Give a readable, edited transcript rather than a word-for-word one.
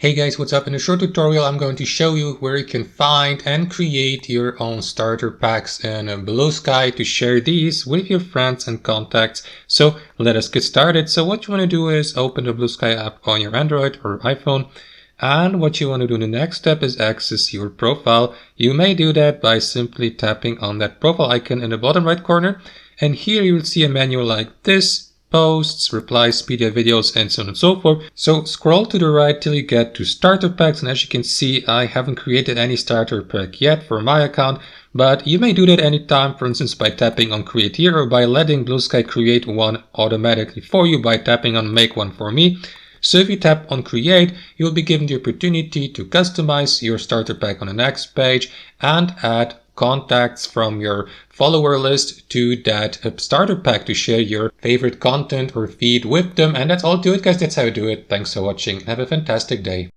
Hey guys, what's up? In a short tutorial I'm going to show you where you can find and create your own starter packs in Bluesky to share these with your friends and contacts. So let us get started. So what you want to do is open the Bluesky app on your Android or iPhone. And what you want to do in the next step is access your profile. You may do that by simply tapping on that profile icon in the bottom right corner. And here you will see a menu like this. Posts, replies, media, videos, and so on and so forth. So scroll to the right till you get to starter packs, and as you can see, I haven't created any starter pack yet for my account, but you may do that anytime, for instance by tapping on create here or by letting Bluesky create one automatically for you by tapping on make one for me. So if you tap on create, you'll be given the opportunity to customize your starter pack on the next page and add contacts from your follower list to that starter pack to share your favorite content or feed with them. And that's all to it, guys. That's how you do it. Thanks for watching. Have a fantastic day.